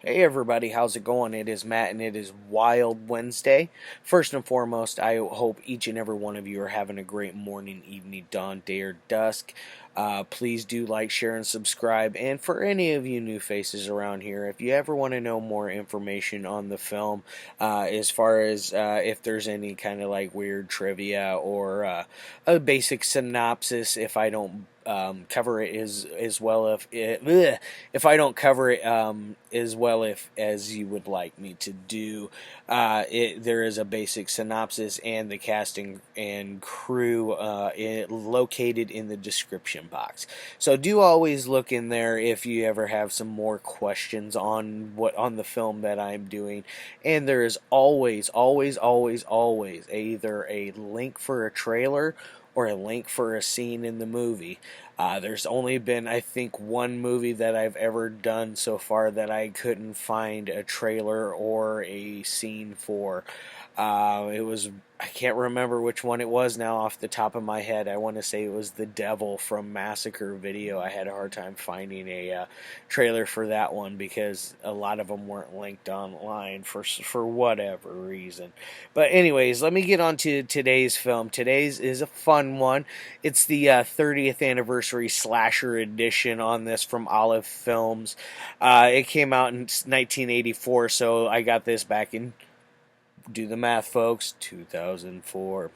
Hey everybody, how's it going? It is Matt and it is Wild Wednesday. First and foremost, I hope each and every one of you are having a great morning, evening, dawn, day, or dusk. Please do like, share, and subscribe. And for any of you new faces around here, if you ever want to know more information on the film, as far as if there's any kind of like weird trivia or a basic synopsis, if I don't cover it as well if I don't cover it as well if as you would like me to do. There is a basic synopsis and the casting and crew located in the description box. So do always look in there if you ever have some more questions on the film that I'm doing. And there is always either a link for a trailer or a link for a scene in the movie. There's only been, I think, one movie that I've ever done so far that I couldn't find a trailer or a scene for. I can't remember which one it was now off the top of my head. I want to say it was The Devil from Massacre Video. I had a hard time finding a trailer for that one because a lot of them weren't linked online for whatever reason. But anyways, let me get on to today's film. Today's is a fun one. It's the 30th anniversary slasher edition on this from Olive Films. It came out in 1984, so I got this back in, do the math, folks, 2004.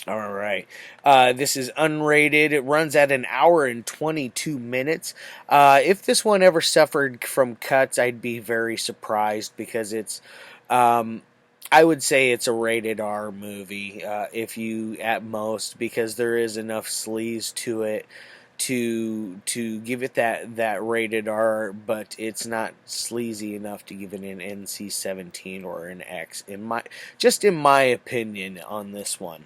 All right. This is unrated. It runs at an hour and 22 minutes. If this one ever suffered from cuts, I'd be very surprised because I would say it's a rated R movie, if you at most, because there is enough sleaze to it to give it that rated R, but it's not sleazy enough to give it an NC-17 or an X in my opinion on this one.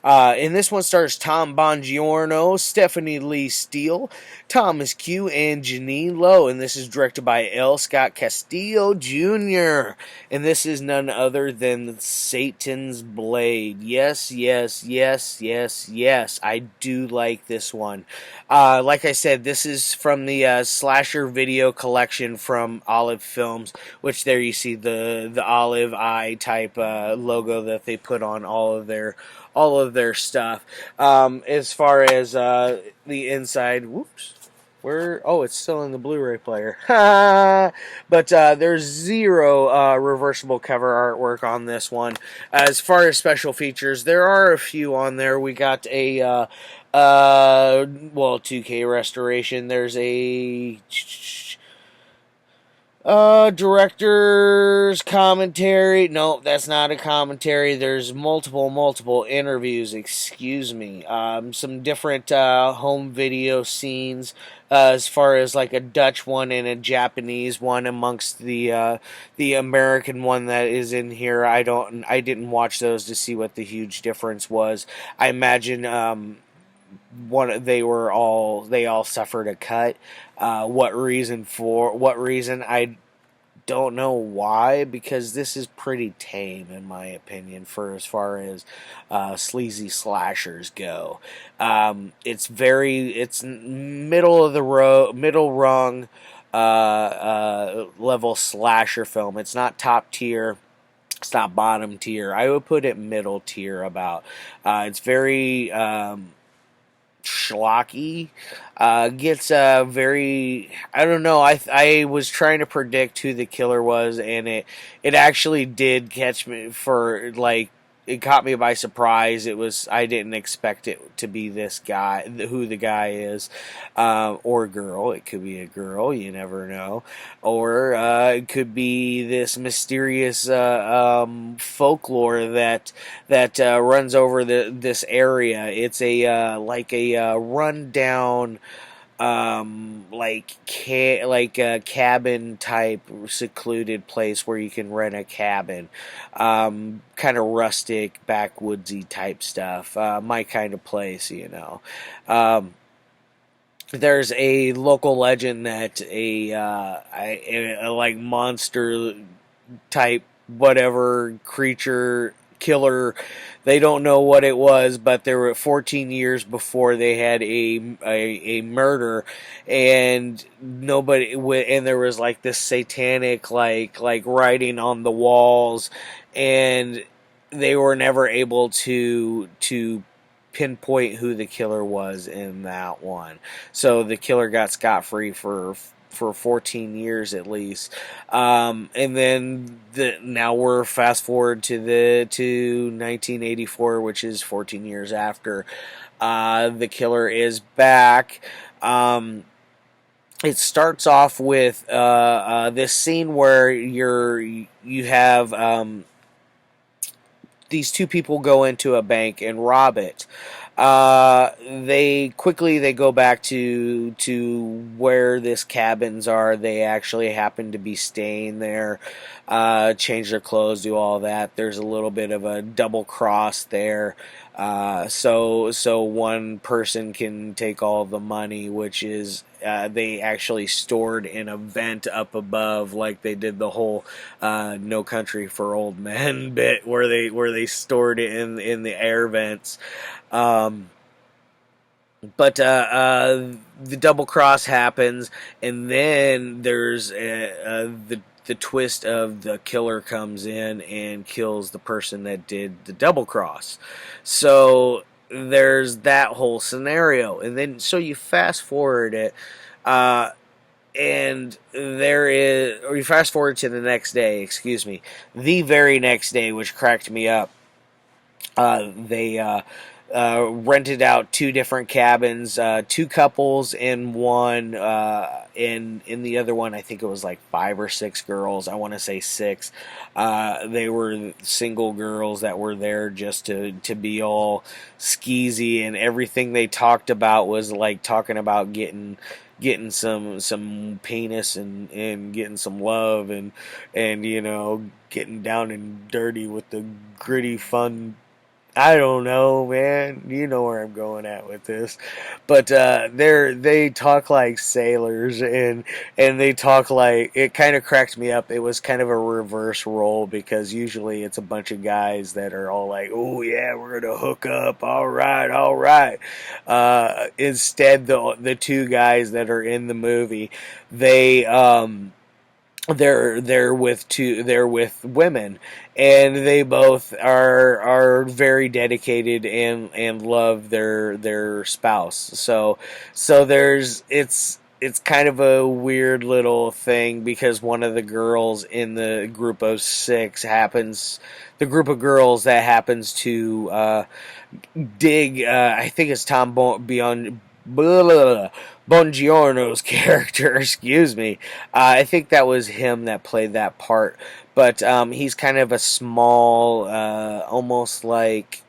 And this one stars Tom Bongiorno, Stephanie Lee Steele, Thomas Q, and Janine Lowe. And this is directed by L. Scott Castillo Jr. And this is none other than Satan's Blade. Yes. I do like this one. Like I said, this is from the slasher video collection from Olive Films, which there you see the olive eye type logo that they put on all of their stuff. As far as the inside, whoops. It's still in the Blu-ray player. But there's zero reversible cover artwork on this one. As far as special features, there are a few on there. We got a 2K restoration. There's a director's commentary. No, that's not a commentary. There's multiple interviews. Excuse me. Some different home video scenes, as far as like a Dutch one and a Japanese one amongst the American one that is in here. I didn't watch those to see what the huge difference was. I imagine they all suffered a cut. What reason? I don't know why, because this is pretty tame in my opinion for as far as sleazy slashers go. It's middle of the road, middle rung level slasher film. It's not top tier. It's not bottom tier. I would put it middle tier about. It's very schlocky. Gets very, I don't know. I was trying to predict who the killer was, and it actually did catch me for like. It caught me by surprise. I didn't expect it to be this guy, who the guy is, or girl. It could be a girl, you never know. Or it could be this mysterious folklore that runs over this area. It's like a rundown, like a cabin type secluded place where you can rent a cabin, kind of rustic backwoodsy type stuff, my kind of place, there's a local legend that a like monster type whatever creature killer. They don't know what it was, but there were 14 years before they had a murder, and nobody, and there was like this satanic like writing on the walls, and they were never able to pinpoint who the killer was in that one. So the killer got scot-free for 14 years at least. And then now we're fast forward to 1984, which is 14 years after. The killer is back. It starts off with this scene where you have these two people go into a bank and rob it. They go back to where this cabins are. They actually happen to be staying there, change their clothes, do all that. There's a little bit of a double cross there. So one person can take all the money, which is they actually stored in a vent up above, like they did the whole No Country for Old Men bit, where they stored it in the air vents. But the double cross happens, and then there's the twist of the killer comes in and kills the person that did the double cross. So there's that whole scenario, and then so you fast forward it, and or you fast forward to the next day. Excuse me, the very next day, which cracked me up. They rented out two different cabins, two couples in one, in the other one I think it was like 5 or 6 girls. I want to say 6. They were single girls that were there just to be all skeezy, and everything they talked about was like talking about getting some penis and getting some love and getting down and dirty with the gritty fun. I don't know, man. You know where I'm going at with this, but they talk like sailors, and they talk like, it kind of cracked me up. It was kind of a reverse role, because usually it's a bunch of guys that are all like, "Oh yeah, we're gonna hook up, all right, all right." Instead, the two guys that are in the movie, they're with women, and they both are very dedicated and love their spouse. So it's kind of a weird little thing, because one of the girls in the group of 6 the group of girls that happens to dig, I think it's Tom Bongiorno's character, excuse me. I think that was him that played that part. But he's kind of a small, almost like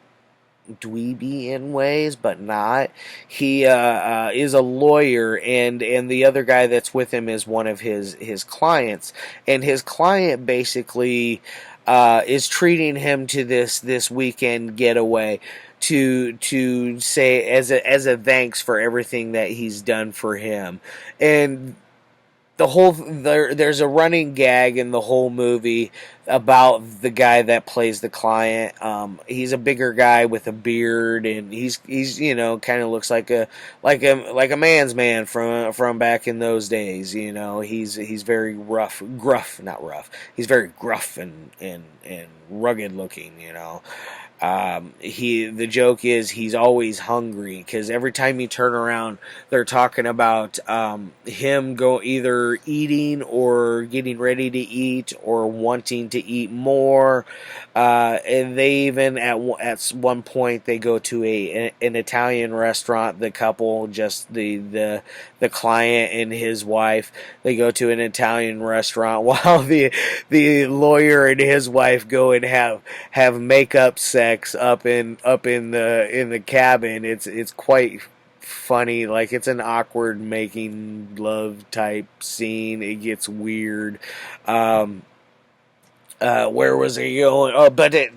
dweeby in ways, but not. He is a lawyer, and the other guy that's with him is one of his clients. And his client basically is treating him to this weekend getaway to say as a thanks for everything that he's done for him. And there's a running gag in the whole movie about the guy that plays the client. He's a bigger guy with a beard, and he's kind of looks like a man's man from back in those days. He's very not rough. He's very gruff and rugged looking. The joke is he's always hungry, because every time you turn around, they're talking about him either eating or getting ready to eat or wanting to eat more. And they even at one point they go to an Italian restaurant. The couple, just the client and his wife, they go to an Italian restaurant while the lawyer and his wife go and have makeup sex up in the cabin. It's quite funny. Like, it's an awkward making love type scene. It gets weird. Where was he going?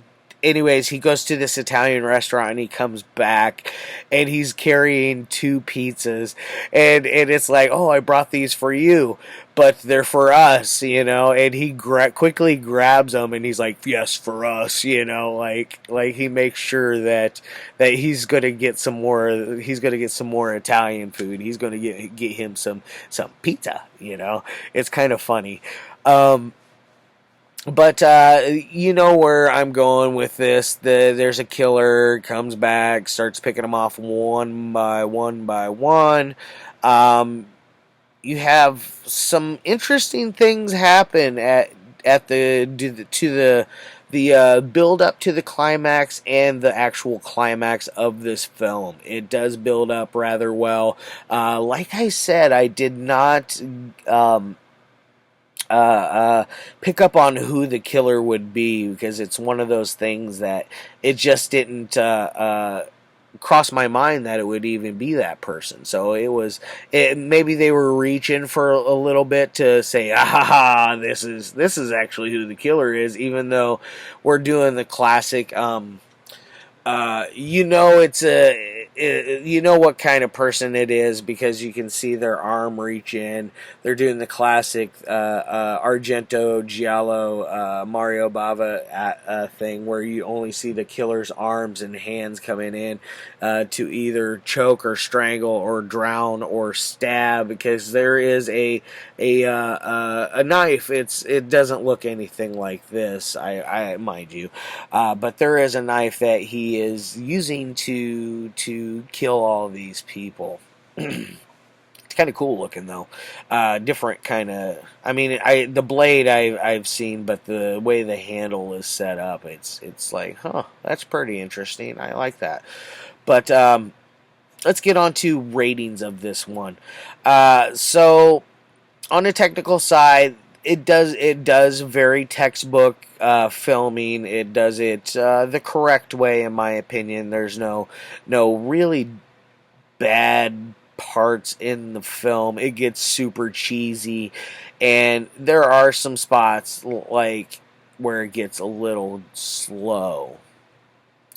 Anyways, he goes to this Italian restaurant, and he comes back, and he's carrying 2 pizzas, and it's like, "Oh, I brought these for you." but they're for us, and he quickly grabs them and he's like, yes, for us, like he makes sure that he's gonna get some more Italian food. He's gonna get him some pizza. It's kind of funny. But you know where I'm going with this. There's a killer, comes back, starts picking them off one by one by one. Um, you have some interesting things happen at the build up to the climax and the actual climax of this film. It does build up rather well. Like I said, I did not. Uh, Pick up on who the killer would be, because it's one of those things that it just didn't cross my mind that it would even be that person. So maybe they were reaching for a little bit to say, ah, this is actually who the killer is, even though we're doing the classic. You know what kind of person it is, because you can see their arm reach in. They're doing the classic Argento Giallo Mario Bava thing, where you only see the killer's arms and hands coming in to either choke or strangle or drown or stab, because there is a knife. It doesn't look anything like this, I mind you, but there is a knife that he is using to kill all these people. It's kind of cool looking though. Different kind of. I mean, the blade I've seen, but the way the handle is set up, it's like, huh, that's pretty interesting. I like that. But let's get on to ratings of this one. So on the technical side, it does very textbook filming. It does it the correct way, in my opinion. There's no really bad parts in the film. It gets super cheesy, and there are some spots like where it gets a little slow.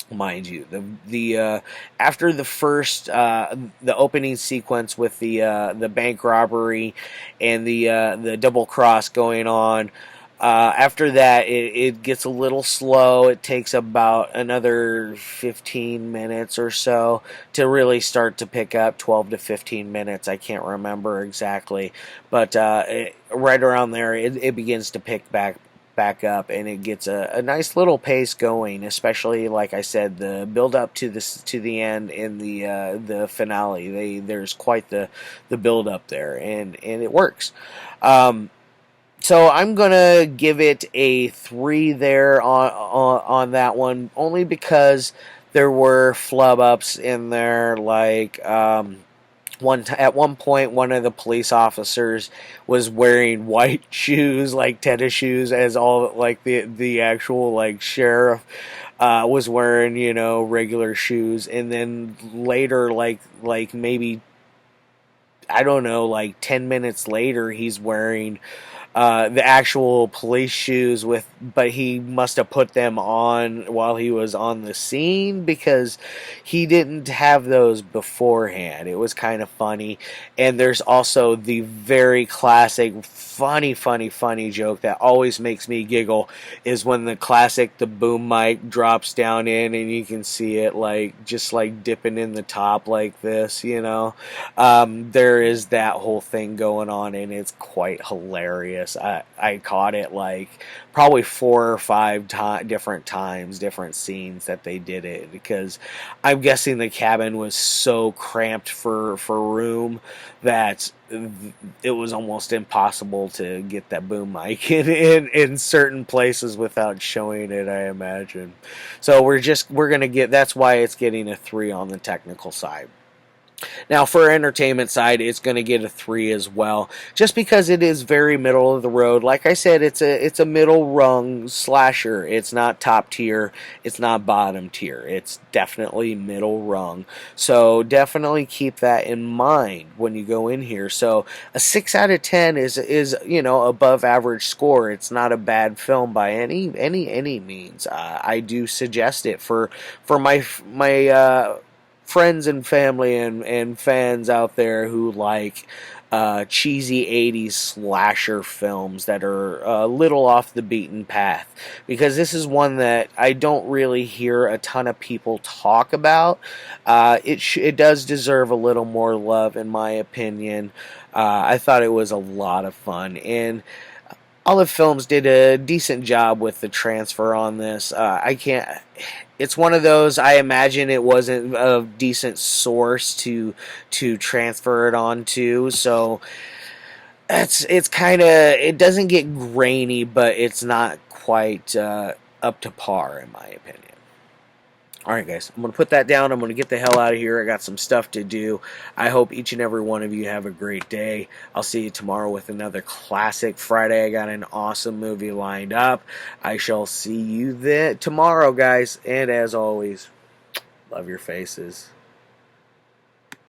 Mind you, the after the first the opening sequence with the bank robbery and the double cross going on, after that it gets a little slow. It takes about another 15 minutes or so to really start to pick up. 12 to 15 minutes, I can't remember exactly, but right around there it begins to pick back up, and it gets a nice little pace going, especially like I said, the build up to the end in the finale. There's quite the build up there, and it works. So I'm gonna give it a 3 there on that one, only because there were flub ups in there, like at one point, one of the police officers was wearing white shoes, like tennis shoes, as all like the actual like sheriff was wearing, regular shoes. And then later, like maybe, I don't know, like 10 minutes later, he's wearing the actual police shoes but he must have put them on while he was on the scene, because he didn't have those beforehand. It was kind of funny. And there's also the very classic funny joke that always makes me giggle, is when the boom mic drops down in, and you can see it like just like dipping in the top like this. There is that whole thing going on, and it's quite hilarious. I caught it like probably 4 or 5 different times, different scenes that they did it, because I'm guessing the cabin was so cramped for room that it was almost impossible to get that boom mic in certain places without showing it, I imagine. So we're gonna get, that's why it's getting a 3 on the technical side. Now, for entertainment side, it's going to get a 3 as well, just because it is very middle of the road. Like I said, it's a middle rung slasher. It's not top tier. It's not bottom tier. It's definitely middle rung. So definitely keep that in mind when you go in here. So a 6 out of 10 is above average score. It's not a bad film by any means. I do suggest it for my friends and family and fans out there who like cheesy 80s slasher films that are a little off the beaten path. Because this is one that I don't really hear a ton of people talk about. It does deserve a little more love, in my opinion. I thought it was a lot of fun. And Olive Films did a decent job with the transfer on this. I can't. It's one of those. I imagine it wasn't a decent source to transfer it onto. So it's kind of. It doesn't get grainy, but it's not quite up to par, in my opinion. Alright, guys, I'm going to put that down. I'm going to get the hell out of here. I got some stuff to do. I hope each and every one of you have a great day. I'll see you tomorrow with another classic Friday. I got an awesome movie lined up. I shall see you tomorrow, guys. And as always, love your faces.